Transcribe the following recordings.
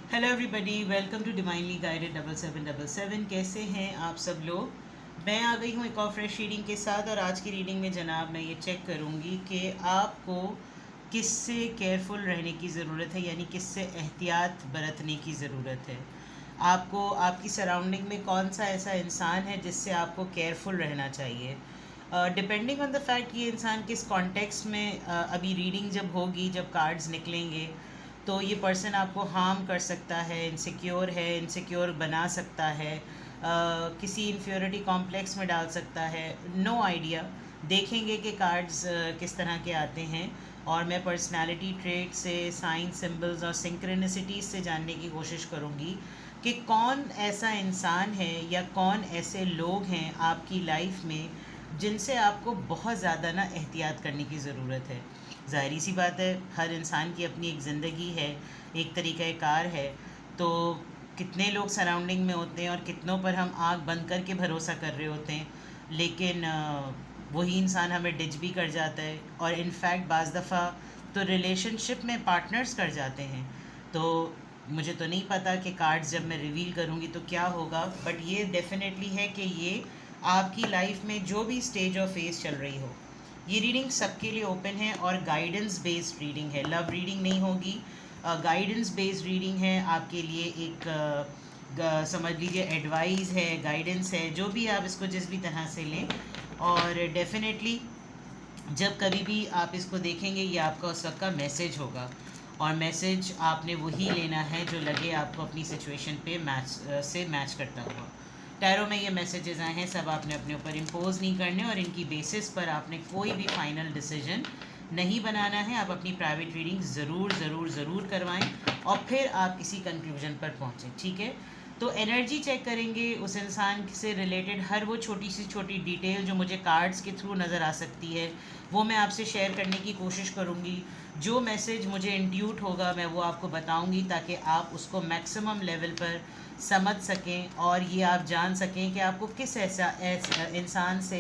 Hello everybody, welcome to divinely guided 7777। कैसे हैं आप सब लोग। मैं आ गई हूँ एक और फ्रेश रीडिंग के साथ, और आज की रीडिंग में जनाब मैं ये चेक करूँगी कि आपको किससे केयरफुल रहने की ज़रूरत है, यानी किससे एहतियात बरतने की ज़रूरत है। आपको आपकी सराउंडिंग में कौन सा ऐसा इंसान है जिससे आपको केयरफुल रहना चाहिए। डिपेंडिंग ऑन द फैक्ट ये इंसान किस कॉन्टेक्स्ट में अभी रीडिंग जब होगी, जब कार्ड्स निकलेंगे, तो ये पर्सन आपको हार्म कर सकता है, इनसिक्योर बना सकता है, किसी इन्फ्योरिटी कॉम्प्लेक्स में डाल सकता है। No idea. देखेंगे कि कार्ड्स किस तरह के आते हैं, और मैं पर्सनालिटी ट्रेट से, साइन सिंबल्स और सिंक्रोनिसिटीज से जानने की कोशिश करूँगी कि कौन ऐसा इंसान है या कौन ऐसे लोग हैं आपकी लाइफ में जिनसे आपको बहुत ज़्यादा ना एहतियात करने की ज़रूरत है। ज़ाहिरी सी बात है, हर इंसान की अपनी एक ज़िंदगी है, एक तरीक़ा कार है। तो कितने लोग सराउंडिंग में होते हैं और कितनों पर हम आँख बंद करके भरोसा कर रहे होते हैं, लेकिन वही इंसान हमें डिच भी कर जाता है, और इनफैक्ट बाज़ दफ़ा तो रिलेशनशिप में पार्टनर्स कर जाते हैं। तो मुझे तो नहीं पता कि कार्ड्स जब मैं रिवील करूँगी तो क्या होगा, बट ये डेफिनेटली है कि ये आपकी लाइफ में जो भी स्टेज और फेज़ चल रही हो, ये रीडिंग सबके लिए ओपन है और गाइडेंस बेस्ड रीडिंग है। लव रीडिंग नहीं होगी, गाइडेंस बेस्ड रीडिंग है। आपके लिए एक समझ लीजिए एडवाइस है, गाइडेंस है, जो भी आप इसको जिस भी तरह से लें। और डेफिनेटली जब कभी भी आप इसको देखेंगे, ये आपका उस वक्त का मैसेज होगा, और मैसेज आपने वही लेना है जो लगे आपको अपनी सिचुएशन पे मैच करता हुआ। टैरो में ये मैसेजेस आए हैं, सब आपने अपने ऊपर इम्पोज नहीं करने, और इनकी बेसिस पर आपने कोई भी फाइनल डिसीजन नहीं बनाना है। आप अपनी प्राइवेट रीडिंग ज़रूर ज़रूर ज़रूर करवाएं, और फिर आप किसी कंक्लूजन पर पहुँचें, ठीक है। तो एनर्जी चेक करेंगे, उस इंसान से रिलेटेड हर वो छोटी सी छोटी डिटेल जो मुझे कार्ड्स के थ्रू नज़र आ सकती है, वो मैं आपसे शेयर करने की कोशिश करूँगी। जो मैसेज मुझे इंट्यूट होगा मैं वो आपको बताऊँगी, ताकि आप उसको मैक्सिमम लेवल पर समझ सकें, और ये आप जान सकें कि आपको किस ऐसा इंसान से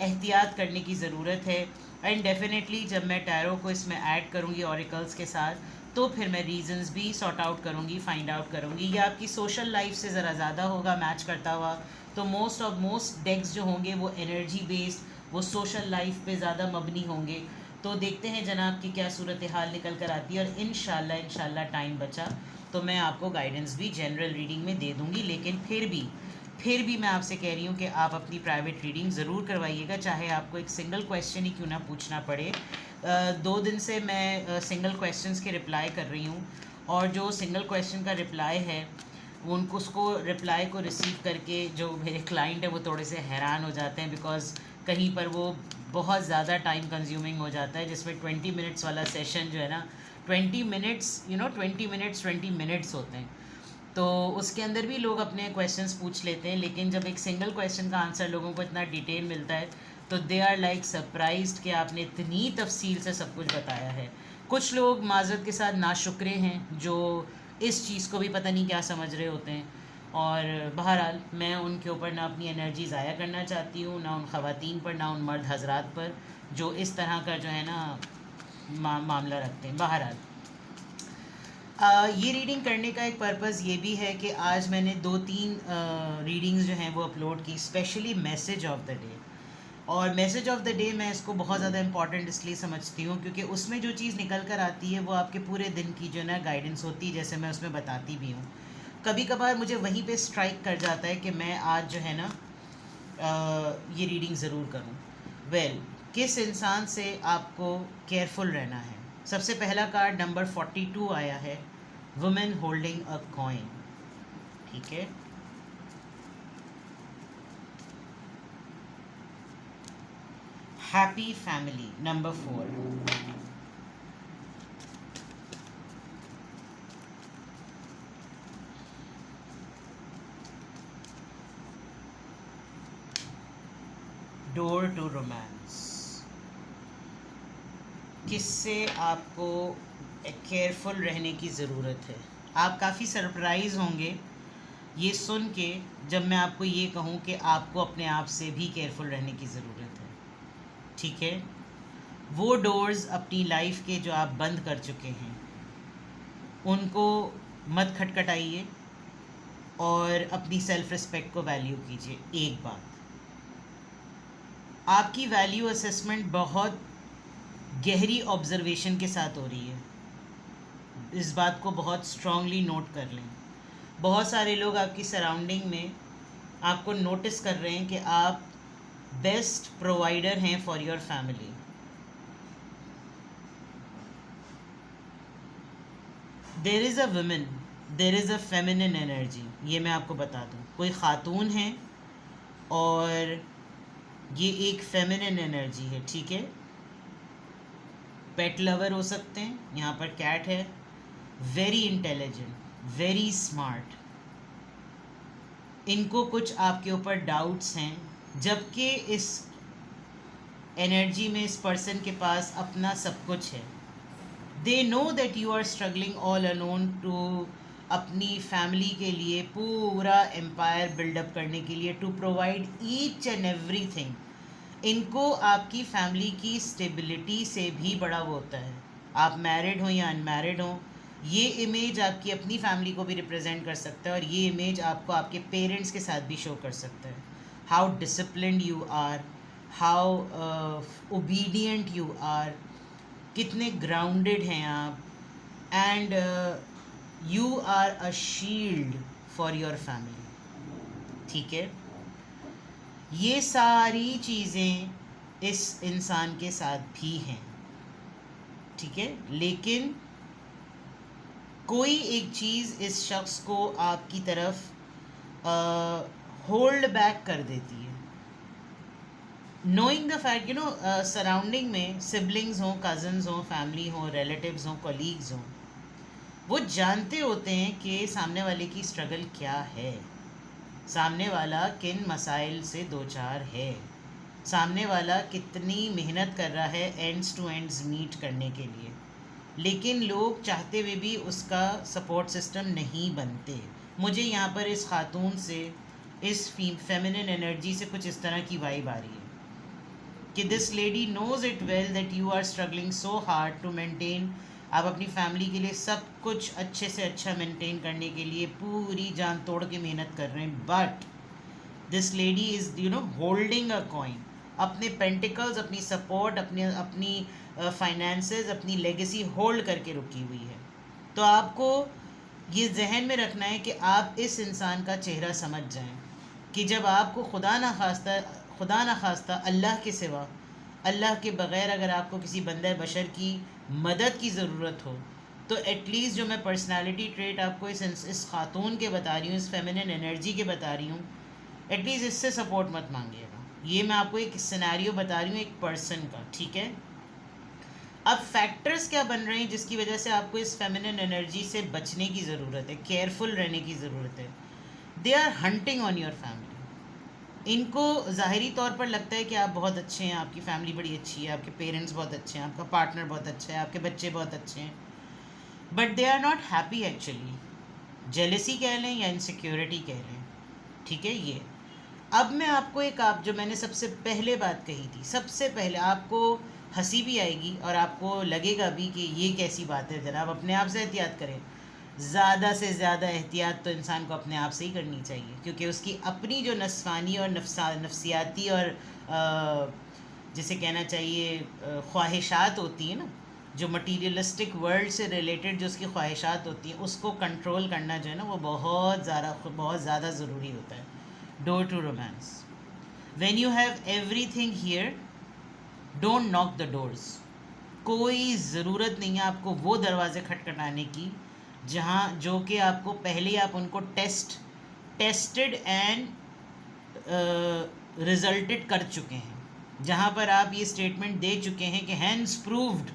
एहतियात करने की ज़रूरत है। एंड डेफिनेटली जब मैं टैरो को इसमें ऐड करूँगी ऑरिकल्स के साथ, तो फिर मैं रीजंस भी सॉर्ट आउट करूँगी, फाइंड आउट करूँगी। ये आपकी सोशल लाइफ से ज़रा ज़्यादा होगा मैच करता हुआ, तो मोस्ट डेक्स जो होंगे वो एनर्जी बेस्ड, वो सोशल लाइफ पे ज़्यादा मबनी होंगे। तो देखते हैं जनाब की क्या सूरत हाल निकल कर आती है, और इंशाल्लाह टाइम बचा तो मैं आपको गाइडेंस भी जनरल रीडिंग में दे दूँगी। लेकिन फिर भी मैं आपसे कह रही हूँ कि आप अपनी प्राइवेट रीडिंग ज़रूर करवाइएगा, चाहे आपको एक सिंगल क्वेश्चन ही क्यों ना पूछना पड़े। 2 दिन से मैं सिंगल क्वेश्चंस के रिप्लाई कर रही हूँ, और जो सिंगल क्वेश्चन का रिप्लाई है, उनको उसको रिप्लाई को रिसीव करके जो मेरे क्लाइंट है वो थोड़े से हैरान हो जाते हैं, बिकॉज़ कहीं पर वो बहुत ज़्यादा टाइम कंज्यूमिंग हो जाता है, जिसमें 20 मिनट्स वाला सेशन जो है ना, 20 मिनट्स 20 मिनट्स होते हैं। तो उसके अंदर भी लोग अपने क्वेश्चंस पूछ लेते हैं, लेकिन जब एक सिंगल क्वेश्चन का आंसर लोगों को इतना डिटेल मिलता है, तो दे आर लाइक सरप्राइज्ड कि आपने इतनी तफसील से सब कुछ बताया है। कुछ लोग माज़रत के साथ नाशुक्रे हैं, जो इस चीज़ को भी पता नहीं क्या समझ रहे होते हैं। और बहरहाल मैं उनके ऊपर ना अपनी एनर्जी ज़ाया करना चाहती हूँ, ना उन ख़वातीन पर, ना उन मर्द हजरात पर जो इस तरह का जो है ना मामला रखते हैं। बहरहाल ये रीडिंग करने का एक पर्पज़ ये भी है कि आज मैंने 2-3 रीडिंग्स जो हैं वो अपलोड की, specially message of the day. और मैसेज ऑफ द डे मैं इसको बहुत ज़्यादा इंपॉर्टेंट इसलिए समझती हूँ क्योंकि उसमें जो चीज़ निकल कर आती है वो आपके पूरे दिन की जो ना गाइडेंस होती है, जैसे मैं उसमें बताती भी हूँ। कभी कभार मुझे वहीं पे स्ट्राइक कर जाता है कि मैं आज जो है ना ये रीडिंग ज़रूर करूँ। किस इंसान से आपको केयरफुल रहना है। सबसे पहला कार्ड नंबर 42 आया है, वुमेन होल्डिंग अ कॉइन, ठीक है। Happy family number 4, door to romance. किससे आपको केयरफुल रहने की ज़रूरत है। आप काफ़ी सरप्राइज़ होंगे ये सुन के जब मैं आपको ये कहूँ कि आपको अपने आप से भी केयरफुल रहने की ज़रूरत है, ठीक है। वो डोर्स अपनी लाइफ के जो आप बंद कर चुके हैं, उनको मत खटखटाइए और अपनी सेल्फ रिस्पेक्ट को वैल्यू कीजिए। एक बात, आपकी वैल्यू असेसमेंट बहुत गहरी ऑब्जर्वेशन के साथ हो रही है, इस बात को बहुत स्ट्रांगली नोट कर लें। बहुत सारे लोग आपकी सराउंडिंग में आपको नोटिस कर रहे हैं कि आप बेस्ट प्रोवाइडर हैं for your family. There is a women, there is a feminine energy, ये मैं आपको बता दूँ। कोई ख़ातून है और ये एक फेमिनिन एनर्जी है, ठीक है। पेट लवर हो सकते हैं, यहाँ पर कैट है। Very intelligent, very smart. इनको कुछ आपके ऊपर डाउट्स हैं, जबकि इस एनर्जी में इस पर्सन के पास अपना सब कुछ है। They know that you are struggling all alone to अपनी फैमिली के लिए पूरा एम्पायर बिल्डअप करने के लिए, to provide each and every thing. इनको आपकी फैमिली की स्टेबिलिटी से भी बड़ा वो होता है। आप मैरिड हो या अनमैरिड हो, ये इमेज आपकी अपनी फैमिली को भी रिप्रेजेंट कर सकता है और ये इमेज आपको आपके पेरेंट्स के साथ भी शो कर सकता है। How disciplined you are, how obedient you are, कितने ग्राउंडेड हैं आप, and you are a shield for your family, ठीक है। ये सारी चीज़ें इस इंसान के साथ भी हैं, ठीक है। लेकिन कोई एक चीज़ इस शख्स को आपकी तरफ होल्ड बैक कर देती है। Knowing the fact, you know, surrounding में सिबलिंग्स हों, कज़न्स हों, फैमिली हों, रिलेटिव्स हों, कलीग्स हों, वो जानते होते हैं कि सामने वाले की स्ट्रगल क्या है, सामने वाला किन मसाइल से दो चार है, सामने वाला कितनी मेहनत कर रहा है एंड्स टू एंड्स मीट करने के लिए। लेकिन लोग चाहते हुए भी उसका सपोर्ट सिस्टम नहीं बनते। मुझे यहाँ पर इस खातून से, इस फेमिनिन एनर्जी से कुछ इस तरह की वाइब आ रही है कि this lady knows it well that you are struggling so hard to maintain. आप अपनी फैमिली के लिए सब कुछ अच्छे से अच्छा मेंटेन करने के लिए पूरी जान तोड़ के मेहनत कर रहे हैं, but this lady is, you know, holding a coin. अपने पेंटिकल्स, अपनी सपोर्ट, अपनी फाइनेंसेस, अपनी लेगेसी होल्ड करके रुकी हुई है। तो आपको ये जहन में रखना है कि आप इस इंसान का चेहरा समझ जाएं कि जब आपको खुदा ना खास्ता अल्लाह के सिवा, अल्लाह के बग़ैर अगर आपको किसी बंदे बशर की मदद की ज़रूरत हो, तो एटलीस्ट जो मैं पर्सनालिटी ट्रेट आपको इस खातून के बता रही हूँ, इस फेमिनिन एनर्जी के बता रही हूँ, एटलीस्ट इससे सपोर्ट मत मांगिएगा। ये मैं आपको एक सिनेरियो बता रही हूँ एक पर्सन का, ठीक है। अब फैक्टर्स क्या बन रहे हैं जिसकी वजह से आपको इस फेमिनिन एनर्जी से बचने की ज़रूरत है, केयरफुल रहने की ज़रूरत है। They are hunting on your family. इनको ज़ाहिरी तौर पर लगता है कि आप बहुत अच्छे हैं, आपकी फैमिली बड़ी अच्छी है, आपके पेरेंट्स बहुत अच्छे हैं, आपका पार्टनर बहुत अच्छा है, आपके बच्चे बहुत अच्छे हैं, but they are not happy actually. Jealousy कह लें या इनसिक्योरिटी कह लें, ठीक है। ये अब मैं आपको आप जो मैंने सबसे पहले बात कही थी, सबसे पहले आपको हंसी भी आएगी और आपको लगेगा भी कि ये कैसी बात है जनाब, अपने आप से एहतियात करें। ज़्यादा से ज़्यादा एहतियात तो इंसान को अपने आप से ही करनी चाहिए, क्योंकि उसकी अपनी जो नस्वानी और नफ्सियाती और जिसे कहना चाहिए ख्वाहिशात होती हैं ना, जो मटीरियलिस्टिक वर्ल्ड से रिलेटेड जो उसकी ख्वाहिशात होती हैं, उसको कंट्रोल करना जो है ना, वो बहुत ज़्यादा ज़रूरी होता है। Door to romance. When you have everything here, don't knock the doors. कोई ज़रूरत नहीं है आपको वो दरवाज़े खटखटाने की जहाँ जो कि आपको पहले आप उनको टेस्टेड एंड रिजल्टेड कर चुके हैं, जहाँ पर आप ये स्टेटमेंट दे चुके हैं कि hence proved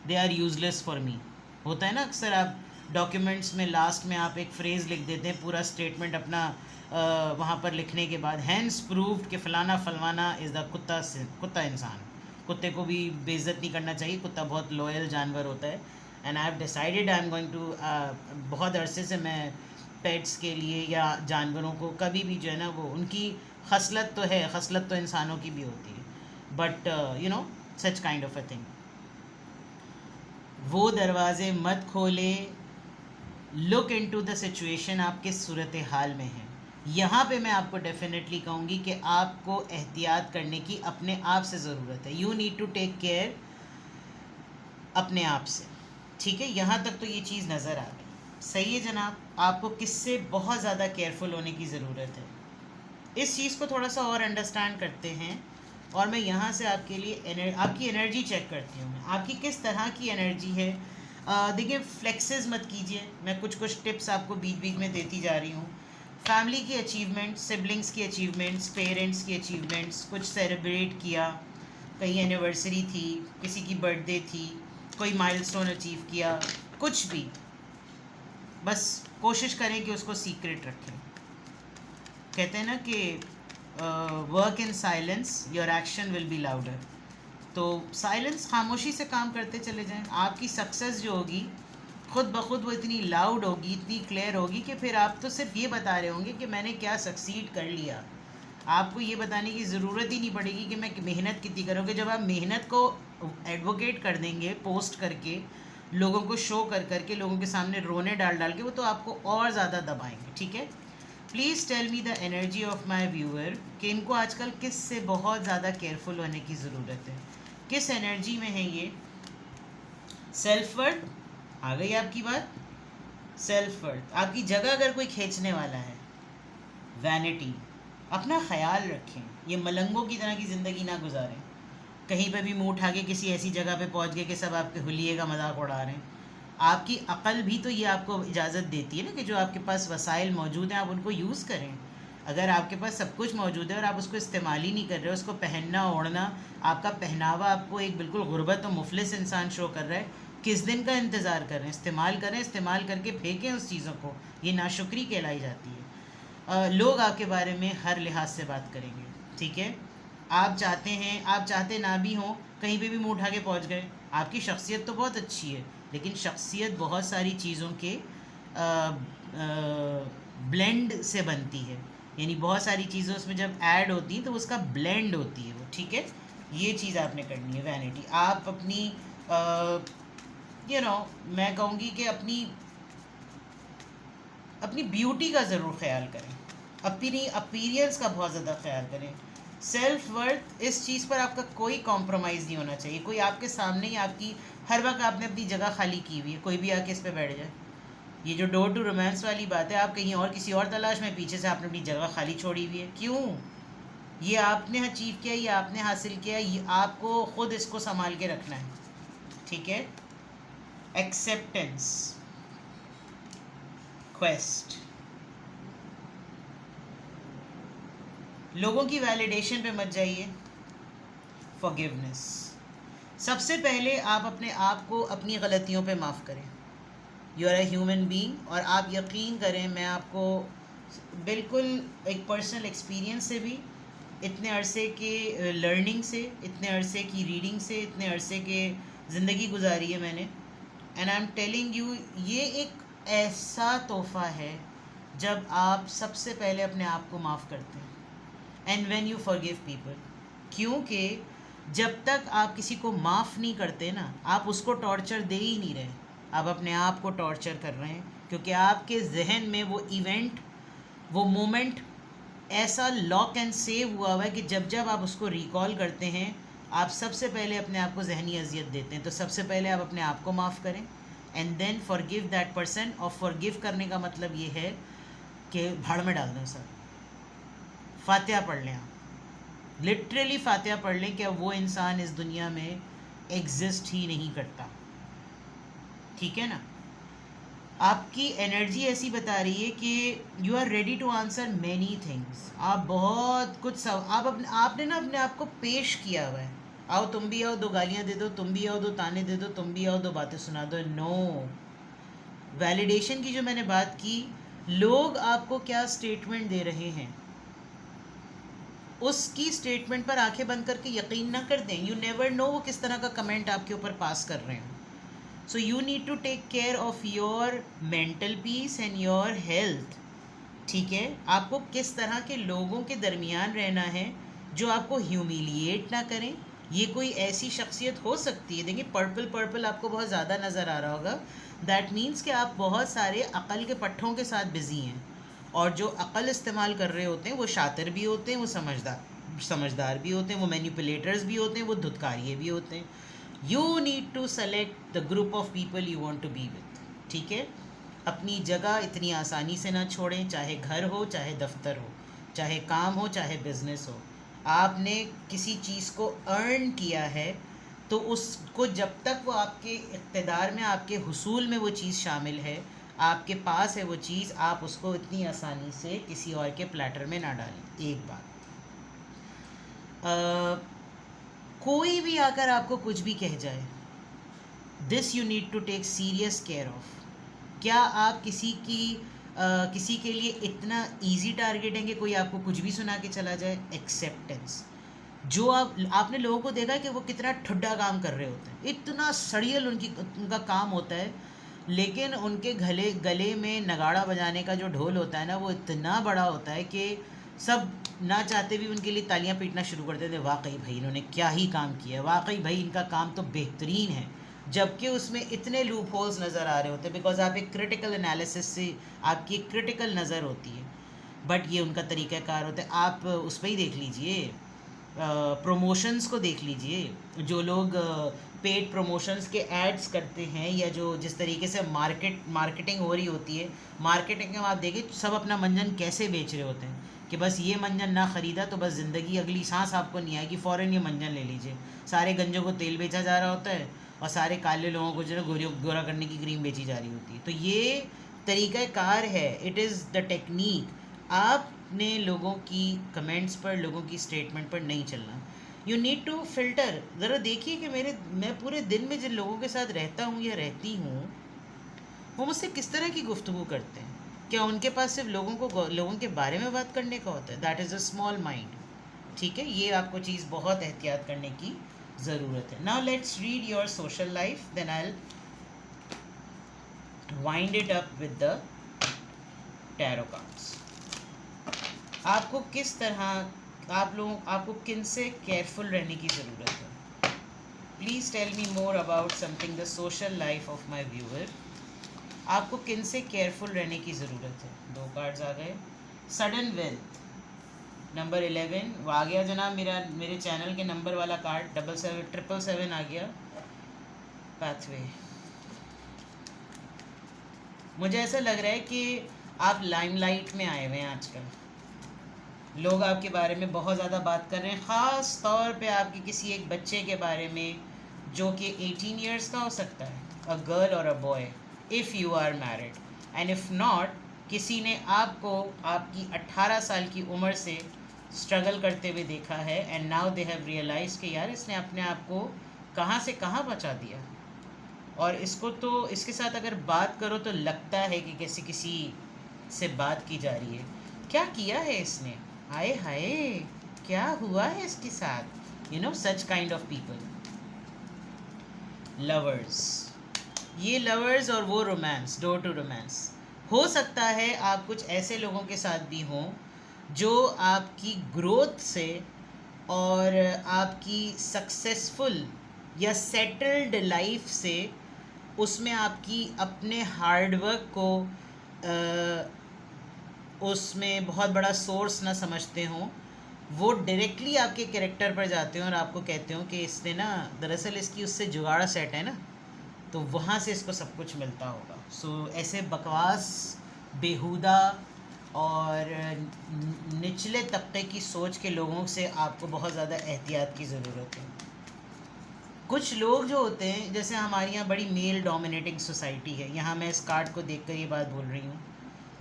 they are useless for me. होता है ना अक्सर, आप डॉक्यूमेंट्स में लास्ट में आप एक फ्रेज़ लिख देते हैं, पूरा स्टेटमेंट अपना वहाँ पर लिखने के बाद, हैंस प्रूव्ड कि फ़लाना फलवाना इज़ द कुत्ता इंसान। कुत्ते को भी बेइज्जत नहीं करना चाहिए, कुत्ता बहुत लॉयल जानवर होता है। And I have decided I am going to, बहुत अरसे से मैं पेट्स के लिए या जानवरों को कभी भी जो है ना, वो उनकी खसलत तो है, खसलत तो इंसानों की भी होती है, but you know such kind of a thing. वो दरवाज़े मत खोले लुक इनटू द सिचुएशन, आप किस सूरत हाल में हैं। यहाँ पे मैं आपको डेफिनेटली कहूँगी कि आपको एहतियात करने की अपने आप से ज़रूरत है। You need to take care अपने आप से, ठीक है। यहाँ तक तो ये चीज़ नज़र आ गई, सही है जनाब। आपको किससे बहुत ज़्यादा केयरफुल होने की ज़रूरत है, इस चीज़ को थोड़ा सा और अंडरस्टैंड करते हैं। और मैं यहाँ से आपके लिए आपकी एनर्जी चेक करती हूँ, मैं आपकी किस तरह की एनर्जी है। देखिए, फ्लेक्सेस मत कीजिए, मैं कुछ कुछ टिप्स आपको बीच बीच में देती जा रही हूँ। फैमिली की अचीवमेंट्स, सिबलिंग्स की अचीवमेंट्स, पेरेंट्स की अचीवमेंट्स, कुछ सेलिब्रेट किया, कहीं एनिवर्सरी थी, किसी की बर्थडे थी, कोई माइलस्टोन अचीव किया, कुछ भी, बस कोशिश करें कि उसको सीक्रेट रखें। कहते हैं ना कि work in silence, your action will be louder. तो साइलेंस, खामोशी से काम करते चले जाएं। आपकी सक्सेस जो होगी खुद ब खुद वो इतनी लाउड होगी, इतनी क्लियर होगी कि फिर आप तो सिर्फ ये बता रहे होंगे कि मैंने क्या सक्सीड कर लिया। आपको ये बताने की ज़रूरत ही नहीं पड़ेगी कि मैं मेहनत कितनी करूँगी। जब आप मेहनत को एडवोकेट कर देंगे, पोस्ट करके, लोगों को शो कर करके, लोगों के सामने रोने डाल डाल के, वो तो आपको और ज़्यादा दबाएंगे, ठीक है। Please tell me the energy of my viewer कि इनको आजकल किस से बहुत ज़्यादा केयरफुल होने की ज़रूरत है, किस एनर्जी में है ये। सेल्फ वर्थ आ गई आपकी बात। सेल्फ वर्थ, आपकी जगह अगर कोई खींचने वाला है। वैनिटी, अपना ख्याल रखें, ये मलंगों की तरह की ज़िंदगी ना गुजारें। कहीं पे भी मुंह उठा के किसी ऐसी जगह पे पहुंच गए कि सब आपके हुलिये का मजाक उड़ा रहे हैं। आपकी अक्ल भी तो ये आपको इजाज़त देती है ना कि जो आपके पास वसाइल मौजूद हैं आप उनको यूज़ करें। अगर आपके पास सब कुछ मौजूद है और आप उसको इस्तेमाल ही नहीं कर रहे, उसको पहनना ओढ़ना, आपका पहनावा आपको एक बिल्कुल गुर्बत और मुफलिस इंसान शो कर रहा है, किस दिन का इंतज़ार कर रहे हैं। इस्तेमाल करें, इस्तेमाल करके फेंकें उस चीज़ों को, ये नाशुक्री कहलाई जाती है। लोग आपके बारे में हर लिहाज से बात करेंगे, ठीक है। आप चाहते हैं, आप चाहते ना भी हों, कहीं पे भी मुँह उठा के पहुँच गए। आपकी शख्सियत तो बहुत अच्छी है, लेकिन शख्सियत बहुत सारी चीज़ों के ब्लेंड से बनती है, यानी बहुत सारी चीज़ें उसमें जब ऐड होती हैं तो उसका ब्लेंड होती है वो, ठीक है। ये चीज़ आपने करनी है। वैनिटी, आप अपनी मैं कहूँगी कि अपनी ब्यूटी का ज़रूर ख्याल करें, अपनी अपीयरेंस का बहुत ज़्यादा ख्याल करें। सेल्फ वर्थ, इस चीज़ पर आपका कोई कॉम्प्रोमाइज़ नहीं होना चाहिए। कोई आपके सामने ही आपकी हर वक्त आपने अपनी जगह खाली की हुई है, कोई भी आके इस पर बैठ जाए। ये जो डोर टू रोमांस वाली बात है, आप कहीं और किसी और तलाश में, पीछे से आपने अपनी जगह खाली छोड़ी हुई है। क्यों? ये आपने अचीव किया, ये आपने हासिल किया, ये आपको ख़ुद इसको संभाल के रखना है, ठीक है। एक्सेप्टेंस, क्वेस्ट, लोगों की वैलिडेशन पे मत जाइए। फॉरगिवनेस, सबसे पहले आप अपने आप को अपनी गलतियों पे माफ़ करें। You are a human being, और आप यकीन करें, मैं आपको बिल्कुल एक पर्सनल एक्सपीरियंस से भी, इतने अरसे के लर्निंग से, इतने अरसे की रीडिंग से, इतने अरसे के ज़िंदगी गुजारी है मैंने, and I am telling you, ये एक ऐसा तोहफ़ा है जब आप सबसे पहले अपने आप को माफ़ करते हैं। And when you forgive people, क्योंकि जब तक आप किसी को माफ़ नहीं करते ना, आप उसको टॉर्चर दे ही नहीं रहे, आप अपने आप को टॉर्चर कर रहे हैं। क्योंकि आपके जहन में वो इवेंट, वो मोमेंट ऐसा लॉक एंड सेव हुआ हुआ है कि जब जब आप उसको रिकॉल करते हैं, आप सबसे पहले अपने आप को जहनी अजियत देते हैं। तो सबसे पहले आप अपने आप को माफ़ करें, and then forgive that person. और फॉरगिव करने का मतलब ये है कि भाड़ में डाल दें सर, फातिहा पढ़ लें, आप लिटरली फातिहा पढ़ लें कि अब वो इंसान इस दुनिया में एग्जिस्ट ही नहीं करता, ठीक है ना। आपकी एनर्जी ऐसी बता रही है कि you are ready to answer many things. आप बहुत कुछ सब आपने ना अपने आप को पेश किया हुआ है। आओ तुम भी आओ, दो गालियाँ दे दो, तुम भी आओ, दो ताने दे दो, तुम भी आओ, दो बातें सुना दो। नो, वैलिडेशन की जो मैंने बात की, लोग आपको क्या स्टेटमेंट दे रहे हैं, उसकी स्टेटमेंट पर आंखें बंद करके यकीन ना कर दें। यू नेवर नो वो किस तरह का कमेंट आपके ऊपर पास कर रहे हैं। So you need to take care of your mental peace and your health, ठीक है। आपको किस तरह के लोगों के दरमियान रहना है जो आपको ह्यूमिलिएट ना करें। ये कोई ऐसी शख्सियत हो सकती है, देखिए पर्पल पर्पल आपको बहुत ज़्यादा नज़र आ रहा होगा, दैट मीन्स कि आप बहुत सारे अक़ल के पट्ठों के साथ बिज़ी हैं, और जो अक़ल इस्तेमाल कर रहे होते हैं वो शातिर भी होते हैं, वो समझदार भी होते हैं, वो मैनिपुलेटर्स भी होते हैं, वो धुतकारिये भी होते हैं. You need to select the group of people you want to be with. ठीक है, अपनी जगह इतनी आसानी से ना छोड़ें, चाहे घर हो, चाहे दफ्तर हो, चाहे काम हो, चाहे बिजनेस हो. आपने किसी चीज़ को अर्न किया है तो उसको, जब तक वो आपके इक़्तिदार में, आपके हुसूल में वो चीज़ शामिल है, आपके पास है वो चीज़, आप उसको इतनी आसानी से किसी और के प्लेटर में ना डालें. एक बात, कोई भी आकर आपको कुछ भी कह जाए, this you need to take serious care of. क्या आप किसी के लिए इतना इजी टारगेट हैं कि कोई आपको कुछ भी सुना के चला जाए? एक्सेप्टेंस. जो आपने लोगों को देखा है कि वो कितना ठुड्डा काम कर रहे होते हैं, इतना सड़ियल उनका काम होता है, लेकिन उनके गले में नगाड़ा बजाने का जो ढोल होता है ना, वो इतना बड़ा होता है कि सब ना चाहते भी उनके लिए तालियां पीटना शुरू कर देते हैं. वाकई भाई इन्होंने क्या ही काम किया है, वाकई भाई इनका काम तो बेहतरीन है, जबकि उसमें इतने लूप होल्स नज़र आ रहे होते हैं. बिकॉज आप एक क्रिटिकल एनालिसिस से, आपकी एक क्रिटिकल नज़र होती है, बट ये उनका तरीक़ाकार होता है. आप उस पर ही देख लीजिए, प्रमोशंस को देख लीजिए, जो लोग पेड प्रमोशंस के एड्स करते हैं, या जो जिस तरीके से मार्केटिंग हो रही होती है, मार्केटिंग में आप देखिए सब अपना मंजन कैसे बेच रहे होते हैं कि बस ये मंजन ना ख़रीदा तो बस ज़िंदगी, अगली सांस आपको नहीं आएगी, फ़ौरन ये मंजन ले लीजिए. सारे गंजों को तेल बेचा जा रहा होता है और सारे काले लोगों को जो है गोरा करने की क्रीम बेची जा रही होती है. तो ये तरीक़ाकार है, इट इज़ द टेक्निक. आपने लोगों की कमेंट्स पर, लोगों की स्टेटमेंट पर नहीं चलना. You need to filter. ज़रा देखिए कि मैं पूरे दिन में जिन लोगों के साथ रहता हूँ या रहती हूँ, वो मुझसे किस तरह की गुफ्तगू करते हैं. क्या उनके पास सिर्फ लोगों के बारे में बात करने का होता है? That is a small mind. ठीक है, ये आपको चीज़ बहुत एहतियात करने की ज़रूरत है. Now let's read your social life, then I will wind it up with the tarot cards. आपको किस तरह, आपको किन से केयरफुल रहने की ज़रूरत है? Please tell me more about something the social life of my viewer. आपको किन से केयरफुल रहने की ज़रूरत है? 2 कार्ड्स आ गए. सडन वेल्थ नंबर 11 वो आ गया जनाब. मेरे चैनल के नंबर वाला कार्ड 777 आ गया. पाथवे. मुझे ऐसा लग रहा है कि आप लाइमलाइट में आए हुए हैं आजकल. लोग आपके बारे में बहुत ज़्यादा बात कर रहे हैं, ख़ास तौर पे आपके किसी एक बच्चे के बारे में जो कि 18 ईयर्स का हो सकता है, अ गर्ल और a boy, if you are married, and if not, किसी ने आपको आपकी 18 साल की उम्र से स्ट्रगल करते हुए देखा है, and now they have realize कि यार इसने अपने आप को कहाँ से कहाँ पहुँचा दिया. और इसके साथ अगर बात करो तो लगता है कि कैसे किसी से बात की जा रही है. क्या किया है इसने, हाय हाय क्या हुआ है इसके साथ. सच काइंड ऑफ पीपल. लवर्स. ये लवर्स और वो रोमांस, डोर टू रोमांस. हो सकता है आप कुछ ऐसे लोगों के साथ भी हों जो आपकी ग्रोथ से और आपकी सक्सेसफुल या सेटल्ड लाइफ से, उसमें आपकी अपने हार्डवर्क को उसमें बहुत बड़ा सोर्स ना समझते हों. वो डायरेक्टली आपके कैरेक्टर पर जाते हैं और आपको कहते हो कि इसने ना, दरअसल इसकी उससे जुगाड़ सेट है ना, तो वहाँ से इसको सब कुछ मिलता होगा. सो ऐसे बकवास, बेहुदा और निचले तबके की सोच के लोगों से आपको बहुत ज़्यादा एहतियात की ज़रूरत है. कुछ लोग जो होते हैं, जैसे हमारे यहाँ बड़ी मेल डोमिनेटिंग सोसाइटी है, यहाँ मैं इस कार्ड को देखकर ये बात बोल रही हूँ,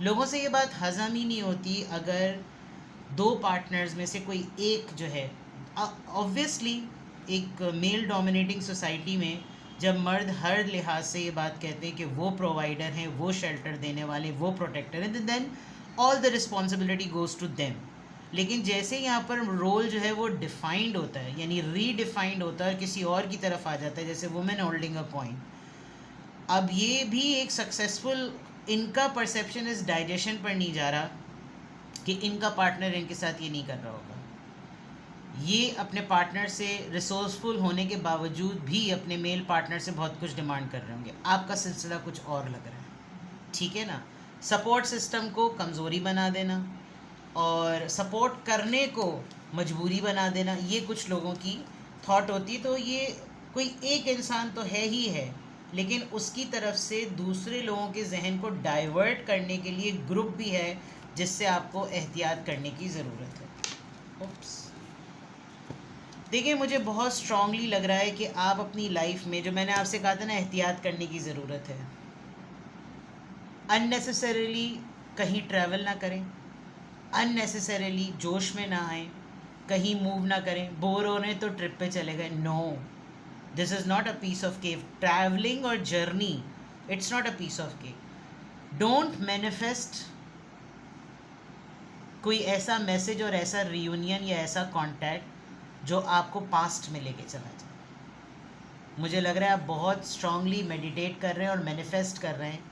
लोगों से ये बात हज़म ही नहीं होती अगर 2 पार्टनर्स में से कोई एक जो है, ऑब्वियसली एक मेल डोमिनेटिंग सोसाइटी में जब मर्द हर लिहाज से ये बात कहते हैं कि वो प्रोवाइडर हैं, वो शेल्टर देने वाले, वो प्रोटेक्टर हैं, then all the responsibility goes to them. लेकिन जैसे यहाँ पर रोल जो है वो डिफाइंड होता है, यानी रीडिफाइंड होता है और किसी और की तरफ आ जाता है, जैसे वुमेन होल्डिंग अ कॉइन. अब ये भी एक सक्सेसफुल, इनका परसेप्शन इस डाइजेशन पर नहीं जा रहा कि इनका पार्टनर इनके साथ ये नहीं कर रहा होगा. ये अपने पार्टनर से रिसोर्सफुल होने के बावजूद भी अपने मेल पार्टनर से बहुत कुछ डिमांड कर रहे होंगे। आपका सिलसिला कुछ और लग रहा है, ठीक है ना। सपोर्ट सिस्टम को कमज़ोरी बना देना और सपोर्ट करने को मजबूरी बना देना, ये कुछ लोगों की थॉट होती है। तो ये कोई एक इंसान तो है ही है, लेकिन उसकी तरफ से दूसरे लोगों के जहन को डाइवर्ट करने के लिए ग्रुप भी है जिससे आपको एहतियात करने की ज़रूरत है। ओप्स, देखिए मुझे बहुत स्ट्रांगली लग रहा है कि आप अपनी लाइफ में, जो मैंने आपसे कहा था ना, एहतियात करने की ज़रूरत है। अननेसेसरीली कहीं ट्रैवल ना करें, अननेसेसरीली जोश में ना आए, कहीं मूव ना करें, बोर हो रहे तो ट्रिप पे चले गए। No, this is not a piece of cake. Travelling और journey, it's not a piece of cake. Don't manifest कोई ऐसा मैसेज और ऐसा रियूनियन या ऐसा कॉन्टैक्ट जो आपको पास्ट में लेके चला जाए। मुझे लग रहा है आप बहुत स्ट्रांगली मेडिटेट कर रहे हैं और मैनिफेस्ट कर रहे हैं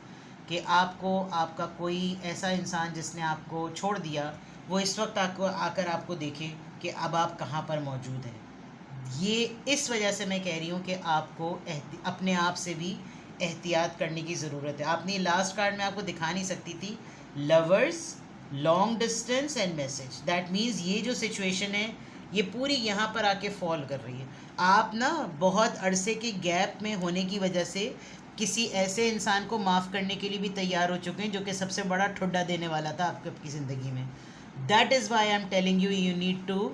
कि आपको आपका कोई ऐसा इंसान जिसने आपको छोड़ दिया, वो इस वक्त आपको आकर आपको देखे कि अब आप कहाँ पर मौजूद हैं। ये इस वजह से मैं कह रही हूँ कि आपको अपने आप से भी एहतियात करने की ज़रूरत है। आपने लास्ट कार्ड में आपको दिखा नहीं सकती थी, lovers, long distance and message. That means ये जो सिचुएशन है ये पूरी यहाँ पर आके फॉल कर रही है। आप ना बहुत अरसे के गैप में होने की वजह से किसी ऐसे इंसान को माफ़ करने के लिए भी तैयार हो चुके हैं जो कि सबसे बड़ा ठुड्डा देने वाला था आपकी ज़िंदगी में। That is why I am telling you, you need to,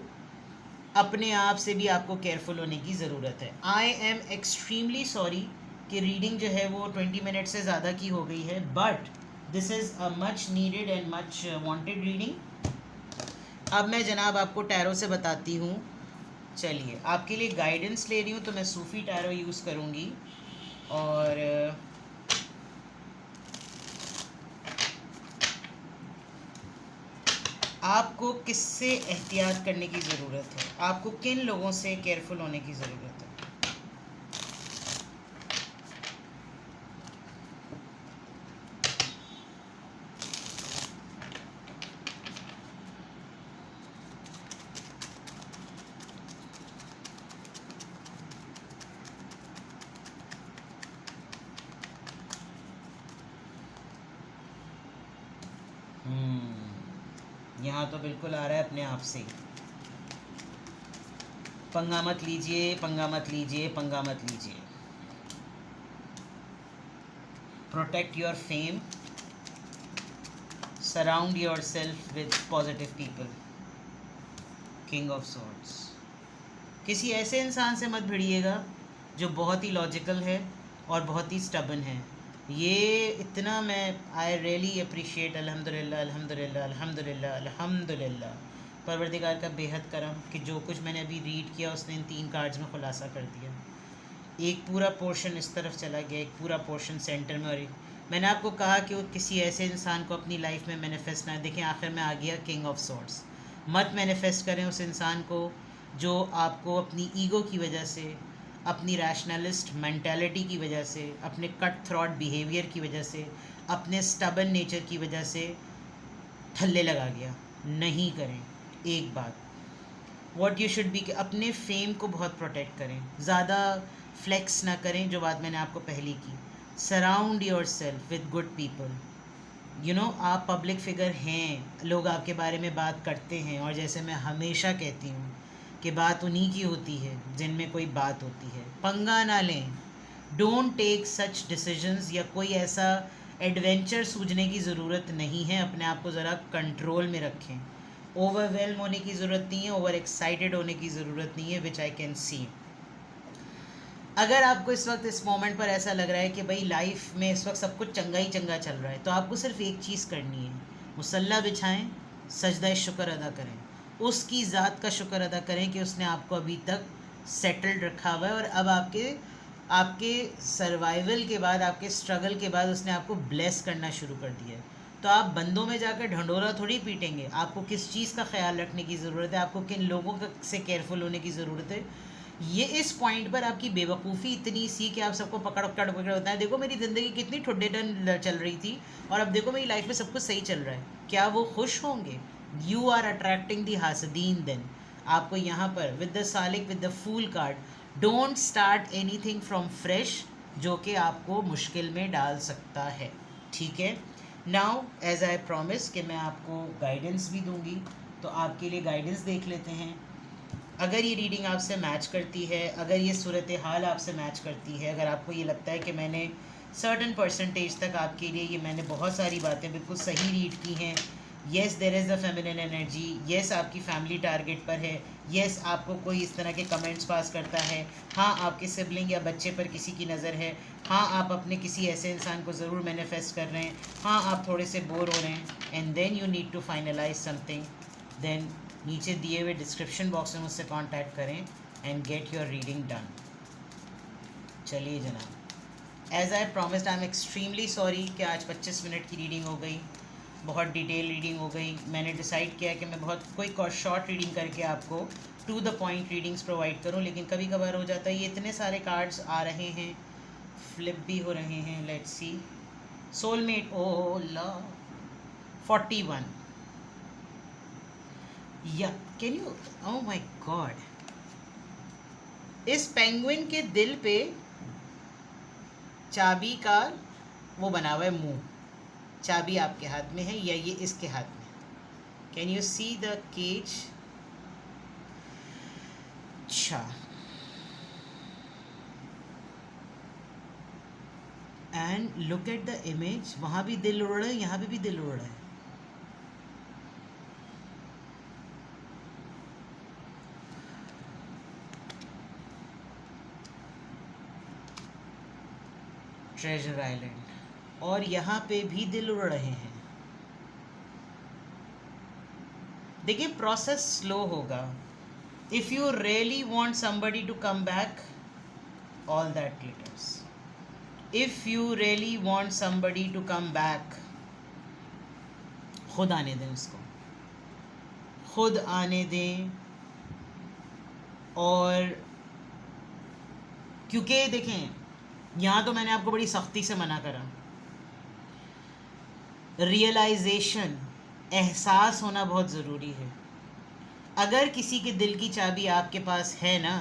अपने आप से भी आपको केयरफुल होने की ज़रूरत है। आई एम एक्सट्रीमली सॉरी कि रीडिंग जो है वो 20 मिनट से ज़्यादा की हो गई है, but this is a much needed and much wanted reading. अब मैं जनाब आपको टैरो से बताती हूँ। चलिए, आपके लिए गाइडेंस ले रही हूँ तो मैं सूफ़ी टैरो यूज़ करूँगी। और आपको किससे एहतियात करने की ज़रूरत है, आपको किन लोगों से केयरफुल होने की ज़रूरत है। यहाँ तो बिल्कुल आ रहा है अपने आप से। पंगा मत लीजिए, पंगा मत लीजिए, पंगा मत लीजिए। Protect your fame, surround your self with positive people. King of swords, किसी ऐसे इंसान से मत भिड़िएगा जो बहुत ही लॉजिकल है और बहुत ही स्टबन है। ये इतना मैं आई रियली अप्रिशिएट, अल्हम्दुलिल्लाह अल्हम्दुलिल्लाह अल्हम्दुलिल्लाह अल्हम्दुलिल्लाह, परवरदिगार का बेहद करम कि जो कुछ मैंने अभी रीड किया उसने इन 3 कार्ड्स में खुलासा कर दिया। एक पूरा पोर्शन इस तरफ चला गया, एक पूरा पोर्शन सेंटर में, और एक मैंने आपको कहा कि वो किसी ऐसे इंसान को अपनी लाइफ में मैनिफेस्ट ना, देखें आखिर में आ गया किंग ऑफ सॉर्ड्स। मत मैनिफेस्ट करें उस इंसान को जो आपको अपनी ईगो की वजह से, अपनी रैशनलिस्ट मेंटालिटी की वजह से, अपने कट थ्रॉट बिहेवियर की वजह से, अपने स्टबन नेचर की वजह से थल्ले लगा गया। नहीं करें। एक बात, व्हाट यू शुड बी, अपने फेम को बहुत प्रोटेक्ट करें, ज़्यादा फ्लेक्स ना करें, जो बात मैंने आपको पहले की। Surround your self with good people. You know, आप पब्लिक फिगर हैं, लोग आपके बारे में बात करते हैं, और जैसे मैं हमेशा कहती हूँ कि बात उन्हीं की होती है जिनमें कोई बात होती है। पंगा ना लें, डोंट टेक सच डिसीजंस, या कोई ऐसा एडवेंचर सूझने की ज़रूरत नहीं है। अपने आप को ज़रा कंट्रोल में रखें। ओवरवेल्म होने की ज़रूरत नहीं है, ओवर एक्साइटेड होने की ज़रूरत नहीं है, विच आई कैन सी। अगर आपको इस वक्त इस मोमेंट पर ऐसा लग रहा है कि भाई लाइफ में इस वक्त सब कुछ चंगा ही चंगा चल रहा है, तो आपको सिर्फ एक चीज़ करनी है, मुसल्ला बिछाएं, सजदा शुक्र अदा करें, उसकी ज़ात का शुक्र अदा करें कि उसने आपको अभी तक सेटल्ड रखा हुआ है, और अब आपके सर्वाइवल के बाद, आपके स्ट्रगल के बाद उसने आपको ब्लेस करना शुरू कर दिया है। तो आप बंदों में जाकर ढंडोरा थोड़ी पीटेंगे। आपको किस चीज़ का ख्याल रखने की ज़रूरत है, आपको किन लोगों से केयरफुल होने की ज़रूरत है। ये इस पॉइंट पर आपकी बेवकूफ़ी इतनी सी कि आप सबको पकड़ होता है। देखो मेरी ज़िंदगी कितनी ठुड्डे टन चल रही थी, और अब देखो मेरी लाइफ में सब कुछ सही चल रहा है। क्या वो खुश होंगे? यू आर अट्रैक्टिंग दी हासदीन देन। आपको यहाँ पर विद द सालिक with the full card, don't start anything from fresh, जो कि आपको मुश्किल में डाल सकता है, ठीक है। नाउ एज आई प्रॉमिस कि मैं आपको गाइडेंस भी दूंगी, तो आपके लिए गाइडेंस देख लेते हैं। अगर ये रीडिंग आपसे मैच करती है, अगर ये सूरत हाल आपसे मैच करती है, अगर आपको ये लगता है कि मैंने सर्टन परसेंटेज तक आपके लिए ये मैंने बहुत सारी बातें बिल्कुल सही रीड की हैं, yes there is the feminine energy, yes आपकी फैमिली टारगेट पर है, येस आपको कोई इस तरह के कमेंट्स पास करता है, हाँ आपके सिबलिंग या बच्चे पर किसी की नज़र है, हाँ आप अपने किसी ऐसे इंसान को ज़रूर मैनिफेस्ट कर रहे हैं, हाँ आप थोड़े से बोर हो रहे हैं, and then you need to finalize something, then नीचे दिए हुए डिस्क्रिप्शन बॉक्स में मुझसे कांटेक्ट करें and get your reading done. चलिए जनाब, as I promised, I am extremely sorry कि आज 25 मिनट की रीडिंग हो गई, बहुत डिटेल रीडिंग हो गई। मैंने डिसाइड किया कि मैं बहुत क्विक और शॉर्ट रीडिंग करके आपको to the point readings provide करूं, लेकिन कभी कभार हो जाता है, ये इतने सारे कार्ड्स आ रहे हैं, फ्लिप भी हो रहे हैं। लेट्स सी, सोलमेट, ओ ला 41, या can you, oh my God, इस पेंगुइन के दिल पे चाबी का वो बना हुआ है मुंह, चाबी आपके हाथ में है या ये इसके हाथ में, can you see the cage? अच्छा, and look at the image, वहां भी दिल उड़ रहा है, यहाँ पे भी दिल उड़ रहा है। ट्रेजर आइलैंड, और यहाँ पे भी दिल उड़ रहे हैं। देखिए प्रोसेस स्लो होगा। If you really want somebody to come back, all that glitters. If you really want somebody to come back, खुद आने दें उसको, खुद आने दें। और क्योंकि देखें, यहाँ तो मैंने आपको बड़ी सख्ती से मना करा, रियलाइजेशन, एहसास होना बहुत ज़रूरी है। अगर किसी के दिल की चाबी आपके पास है ना,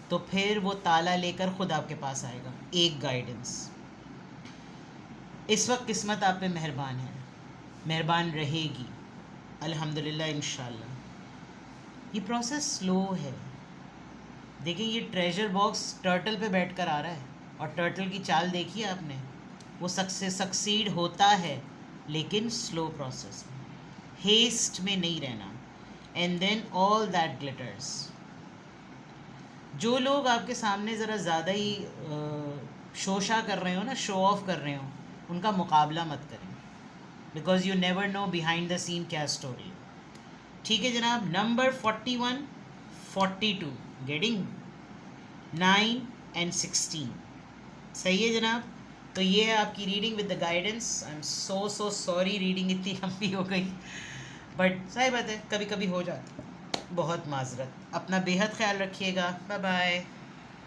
तो फिर वो ताला लेकर खुद आपके पास आएगा। एक गाइडेंस, इस वक्त किस्मत आप पे मेहरबान है, मेहरबान रहेगी अल्हम्दुलिल्लाह इंशाल्लाह। ये प्रोसेस स्लो है। देखिए ये ट्रेजर बॉक्स टर्टल पे बैठकर आ रहा है, और टर्टल की चाल देखी है आपने, वो सक्सीड होता है लेकिन स्लो प्रोसेस में, हेस्ट में नहीं रहना। And then all that glitters. जो लोग आपके सामने ज़रा ज़्यादा ही शोशा कर रहे हो ना, शो ऑफ कर रहे हो, उनका मुकाबला मत करें, because you never know behind the scene क्या स्टोरी। ठीक है जनाब, नंबर 41, 42, गेटिंग 9 and 16, सही है जनाब। तो ये है आपकी reading with the guidance. I am so sorry, reading इतनी लंबी हो गई, बट सही बात है, कभी कभी हो जाता। बहुत माजरत। अपना बेहद ख्याल रखिएगा। Bye bye.